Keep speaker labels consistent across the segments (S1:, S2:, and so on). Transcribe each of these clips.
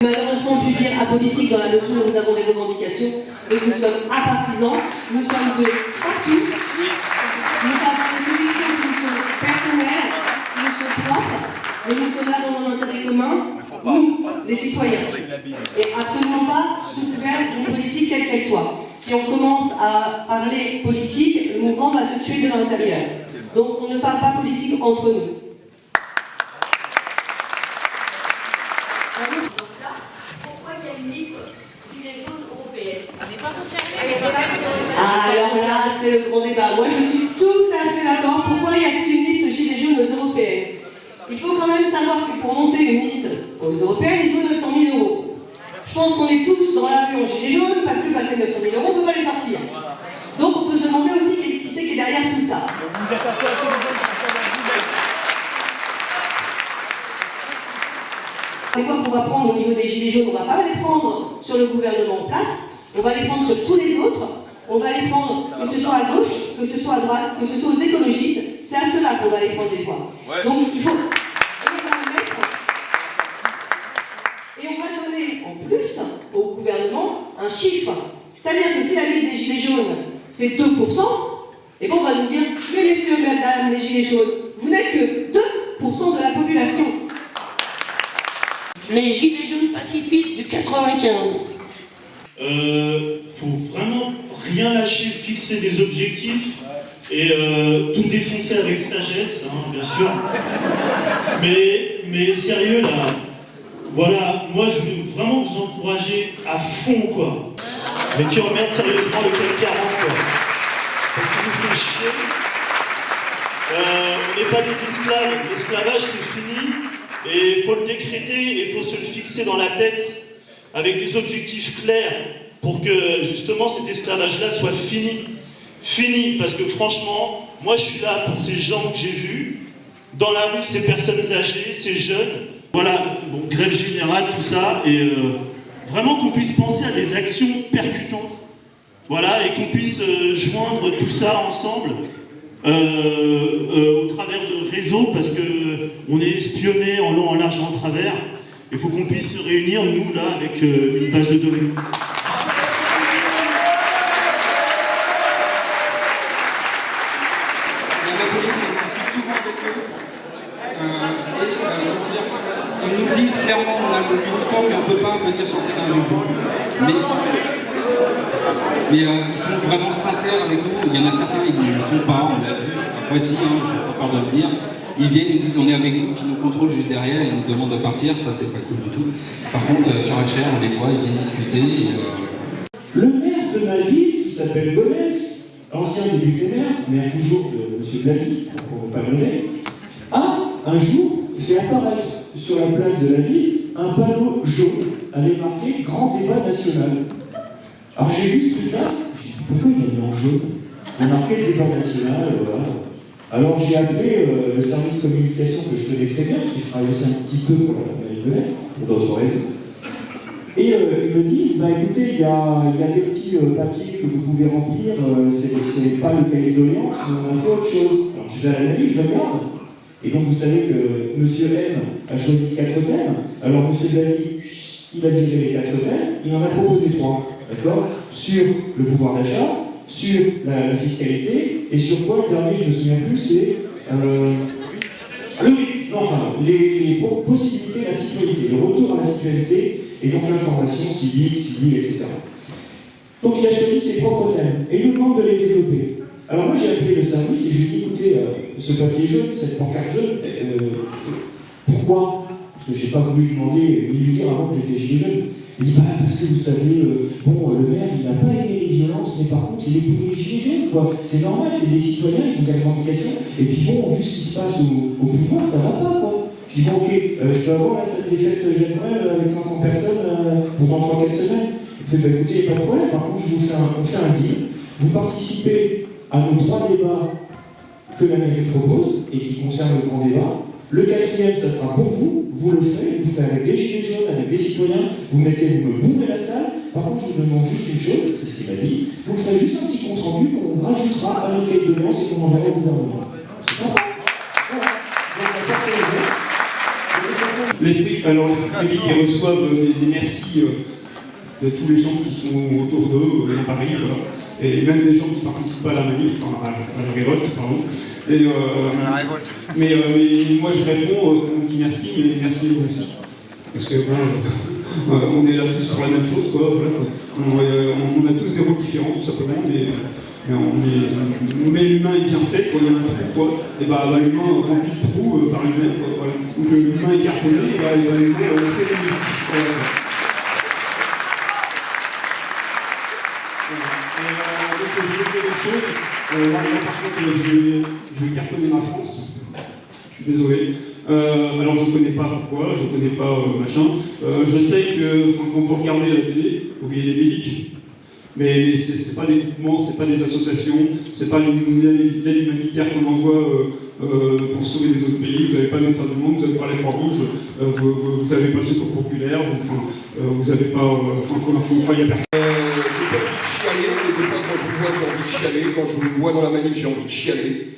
S1: Malheureusement, on peut dire apolitique dans la mesure où nous avons des revendications, et nous sommes apartisans, nous sommes de partout, nous avons des convictions qui nous sont personnelles, qui nous sont propres, mais nous sommes là dans un intérêt commun, nous, les citoyens, et absolument pas sous couvert d'une politique quelle qu'elle soit. Si on commence à parler politique, le mouvement va se tuer de l'intérieur. Donc on ne parle pas politique entre nous. Alors là, c'est le grand débat. Moi, je suis tout à fait d'accord. Pourquoi y a-t-il une liste gilets jaunes aux européennes? Il faut quand même savoir que pour monter une liste aux européennes, il faut 900 000 €. Je pense qu'on est tous dans la rue en gilets jaunes parce que passer 900 000 €, on ne peut pas les sortir. Donc on peut se demander aussi qui c'est qui est derrière tout ça. Les voix qu'on va prendre au niveau des gilets jaunes, on ne va pas les prendre sur le gouvernement en place, on va les prendre sur tous les autres, on va les prendre que ce soit à gauche, que ce soit à droite, que ce soit aux écologistes, c'est à cela qu'on va les prendre des voix. Ouais. Donc il faut mettre, et on va donner en plus au gouvernement un chiffre, c'est-à-dire que si la liste des gilets jaunes fait 2%, et bon on va nous dire, mais messieurs, mesdames, les gilets jaunes, vous n'êtes que 2% de la population.
S2: Les gilets jaunes pacifistes du 95.
S3: Faut vraiment rien lâcher, fixer des objectifs et tout défoncer avec sagesse, hein, bien sûr. Mais sérieux là, voilà, moi je veux vraiment vous encourager à fond quoi. Mais qui emmerde sérieusement le CAC 40 quoi. Parce qu'il nous fait chier. On n'est pas des esclaves, l'esclavage c'est fini. Et il faut le décréter, et il faut se le fixer dans la tête avec des objectifs clairs pour que justement cet esclavage-là soit fini. Fini, parce que franchement, moi je suis là pour ces gens que j'ai vus, dans la rue, ces personnes âgées, ces jeunes. Voilà, bon, grève générale, tout ça, et vraiment qu'on puisse penser à des actions percutantes. Voilà, et qu'on puisse joindre tout ça ensemble. Au travers de réseaux, parce qu'on est espionné en long, en large et en travers. Il faut qu'on puisse se réunir, nous, là, avec une base de données.
S4: La police, on discute souvent avec eux. Ils nous disent clairement on a l'uniforme, mais on ne peut pas venir sur le terrain avec vous. Mais ils sont vraiment sincères avec nous. Il y en a certains, ils ne le sont pas, on l'a vu, voici, hein, je n'ai pas peur de le dire. Ils viennent, ils disent on est avec vous, puis ils nous contrôlent juste derrière et ils nous demandent de partir, ça c'est pas cool du tout. Par contre, sur HR, on les voit, ils viennent discuter.
S5: Le maire de ma ville, qui s'appelle Gonesse, ancien député maire, maire toujours de M. Blasi, pour ne pas le nommer, a un jour fait apparaître sur la place de la ville un panneau jaune avec marqué Grand débat national. Alors j'ai vu ce truc-là, j'ai dit pourquoi il a mis en jaune? Il a marqué le débat national, voilà. Alors j'ai appelé le service communication que je connais très bien, parce que je travaille aussi un petit peu pour la LES, pour d'autres réseaux. Et ils me disent, bah écoutez, il y a des petits papiers que vous pouvez remplir, c'est pas le cahier de doléances, on a fait autre chose. Alors je vais à l'analyse, je regarde. Et donc vous savez que M. M a choisi 4 thèmes, alors M. Blasi, il a viré les 4 thèmes, il en a proposé 3. D'accord, sur le pouvoir d'achat, sur la fiscalité, et sur quoi le dernier, je ne me souviens plus, c'est les possibilités de la citoyenneté, le retour à la citoyenneté, et donc l'information civique, civile, etc. Donc il a choisi ses propres thèmes, et il nous demande de les développer. Alors moi j'ai appelé le service et je lui ai dit, écoutez, ce papier jaune, cette pancarte jaune, pourquoi? Parce que je n'ai pas voulu lui demander, ni lui dire avant que j'étais gilet jaune. Il dit, bah, parce que vous savez, le maire, il n'a pas aimé les violences, mais par contre, il est pour les gilets jaunes, quoi. C'est normal, c'est des citoyens, ils ont des revendications, et puis bon, vu ce qui se passe au pouvoir, ça va pas, quoi. Je dis, bon, ok, je peux avoir la salle des fêtes générales avec 500 personnes pendant 3-4 semaines. Il fait, bah écoutez, il n'y a pas de problème, par contre, on fait un deal, vous participez à nos 3 débats que la mairie propose, et qui concernent le grand débat. Le 4e, ça sera pour vous, vous le faites, vous faites avec des gilets jaunes, avec des citoyens, vous me bourrez la salle. Par contre, je vous demande juste une chose, c'est ce qu'il m'a dit, vous ferez juste un petit compte rendu qu'on rajoutera à notre cahier de doléances et qu'on enverra au gouvernement. C'est ça. Voilà. l'esprit public, ils reçoivent des merci de tous les gens qui sont autour d'eux dans Paris, voilà. Et même des gens qui ne participent pas à la manif, enfin à la révolte, pardon. Et, mais moi je réponds, on dit merci, mais merci à vous aussi. Parce que on est là tous pour la même chose, quoi. Voilà. On a tous des rôles différents, tout simplement, mais l'humain est bien fait, quoi. Il y a un trou, quoi. Et l'humain remplit le trou par lui-même, quoi. Voilà. Donc l'humain est cartonné, et l'humain est très bénéfique. Donc je vais faire des choses. Par contre, je vais cartonner ma France. Je suis désolé. Alors je connais pas pourquoi, je connais pas machin. Je sais que quand vous regardez la télé, vous voyez les médics. Mais c'est pas des groupements, c'est pas des associations, c'est pas l'aide humanitaire qu'on envoie pour sauver les autres pays. Vous n'avez pas le médecin du monde, vous n'avez pas la Croix-Rouge, vous n'avez pas le Secours populaire, vous n'avez pas. Il y a personne.
S6: J'ai pas envie de chialer, mais des fois quand je vous vois, j'ai envie de chialer. Quand je vous vois dans la manif, j'ai envie de chialer.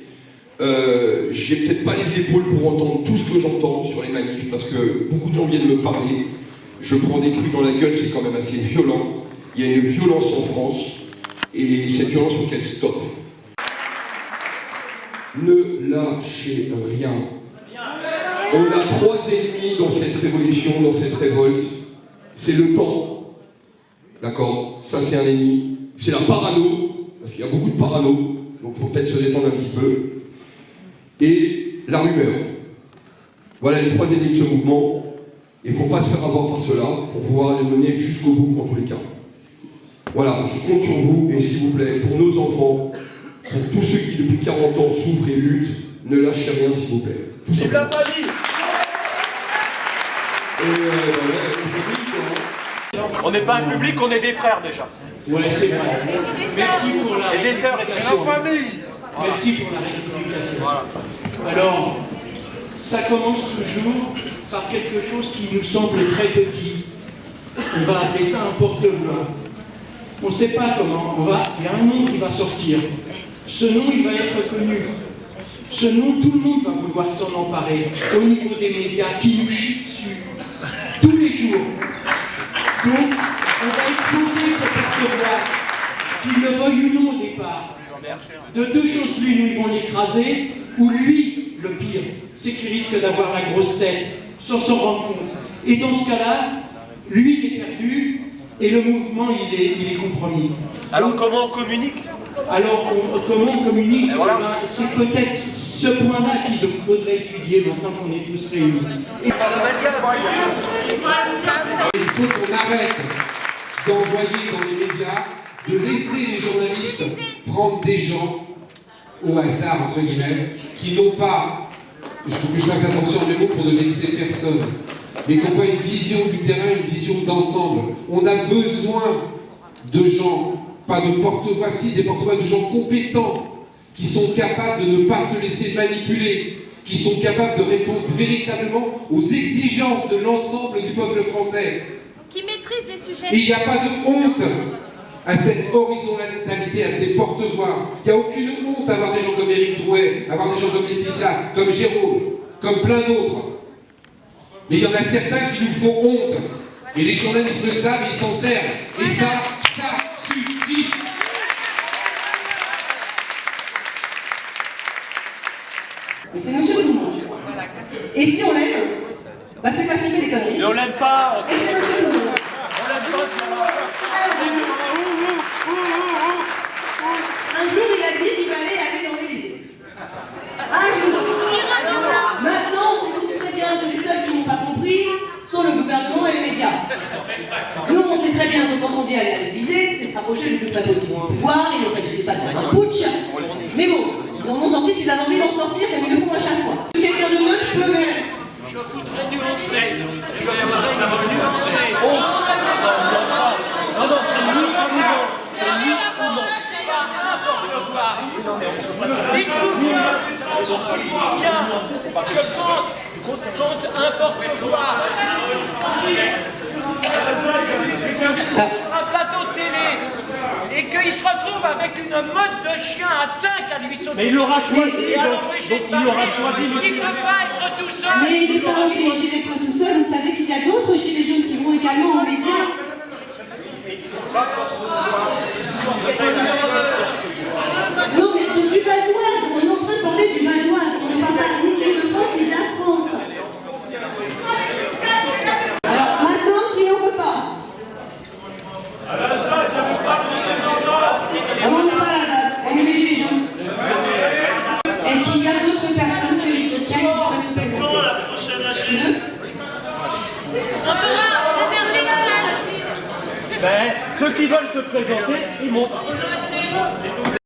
S6: J'ai peut-être pas les épaules pour entendre tout ce que j'entends sur les manifs, parce que beaucoup de gens viennent me parler. Je prends des trucs dans la gueule, c'est quand même assez violent. Il y a une violence en France, et cette violence, il faut qu'elle stoppe. Ne lâchez rien. On a 3 ennemis dans cette révolution, dans cette révolte. C'est le temps. D'accord? Ça, c'est un ennemi. C'est la parano, parce qu'il y a beaucoup de parano, donc il faut peut-être se détendre un petit peu. Et la rumeur. Voilà les 3 ennemis de ce mouvement. Il ne faut pas se faire avoir par cela pour pouvoir les mener jusqu'au bout, en tous les cas. Voilà, je compte sur vous, et s'il vous plaît, pour nos enfants, pour tous ceux qui depuis 40 ans souffrent et luttent, ne lâchez rien, s'il vous plaît. Tout
S7: Vive la famille! On n'est pas un public, on est des frères déjà.
S5: Ouais, c'est vrai. Merci pour la
S7: Et des sœurs,
S5: rectification.
S7: la famille!
S5: Merci pour la rectification. Voilà. Alors, ça commence toujours par quelque chose qui nous semble très petit. On va appeler ça un porte-voix. On ne sait pas comment. Il y a un nom qui va sortir. Ce nom, il va être connu. Ce nom, tout le monde va vouloir s'en emparer au niveau des médias qui nous chient dessus tous les jours. Donc, on va exposer ce porte-voix, qu'il le veuille ou non au départ. De 2 choses l'une, où ils vont l'écraser, ou lui, le pire, c'est qu'il risque d'avoir la grosse tête sans s'en rendre compte. Et dans ce cas-là, lui, il est perdu, et le mouvement, il est compromis.
S7: Alors comment on communique?
S5: Alors, comment on communique? Voilà. C'est peut-être ce point-là qu'il faudrait étudier maintenant qu'on est tous réunis.
S8: Il faut qu'on arrête d'envoyer dans les médias, de laisser les journalistes prendre des gens au hasard, entre guillemets, qui n'ont pas, il faut que je fasse attention à mes mots pour ne vexer personne, mais qui n'ont pas une vision du terrain, une vision d'ensemble. On a besoin de gens, pas de porte-voix, si, des porte-voix de gens compétents, qui sont capables de ne pas se laisser manipuler, qui sont capables de répondre véritablement aux exigences de l'ensemble du peuple français.
S9: Qui maîtrisent les sujets.
S8: Et il n'y a pas de honte à cette horizontalité, à ces porte-voix. Il n'y a aucune honte à avoir des gens comme Éric Drouet, à avoir des gens comme Laetitia, comme Jérôme, comme plein d'autres. Mais il y en a certains qui nous font honte. Et les journalistes le savent, ils s'en servent. Et ça suffit.
S1: Mais c'est monsieur tout le monde. Et si on l'aime, c'est parce qu'il fait des conneries.
S7: Mais on l'aime pas!
S1: Et c'est monsieur tout le monde.
S7: On l'aime pas,
S1: Un jour, il a dit qu'il allait dans l'Élysée. Un jour. Maintenant, on sait tous très bien que les seuls qui n'ont pas compris sont le gouvernement et les médias. Nous, on sait très bien que quand on dit aller à l'Élysée, c'est se rapprocher le plus près possible du pouvoir, il ne s'agissait pas de faire un putsch. Mais bon, ils en ont sorti ce qu'ils avaient envie d'en sortir, mais ils le font à chaque fois. Quelqu'un de neutre peut même.
S7: Je voudrais nuancer. Je voudrais nuancer. Non, c'est lui ou non. C'est lui ou non. Dites-vous bien que quand un porte-voix sur un plateau de télé et qu'il se retrouve retrouve avec une meute de chiens à 5 à lui sauter.
S10: Mais il l'aura choisi,
S7: et à
S10: donc
S7: l'empêcher de
S10: il aura
S7: parler.
S10: choisi,
S7: Il
S10: monsieur.
S7: ne peut pas être tout seul.
S1: Mais il n'est pas obligé d'être tout seul. Vous savez qu'il y a d'autres gilets jaunes qui vont également en médias. Non, mais du Val d'Oise, on est en train de parler du Val d'Oise. On ne parle pas ni de France ni de la France. Alors maintenant, qui n'en veut pas? On n'est pas à la ZAD, on est les gilets jaunes. Est-ce qu'il y a d'autres personnes que Laetitia qui souhaitent se présenter?
S3: Quand la prochaine AG?
S9: On fera
S10: Ben, ceux qui veulent se présenter, ils montent.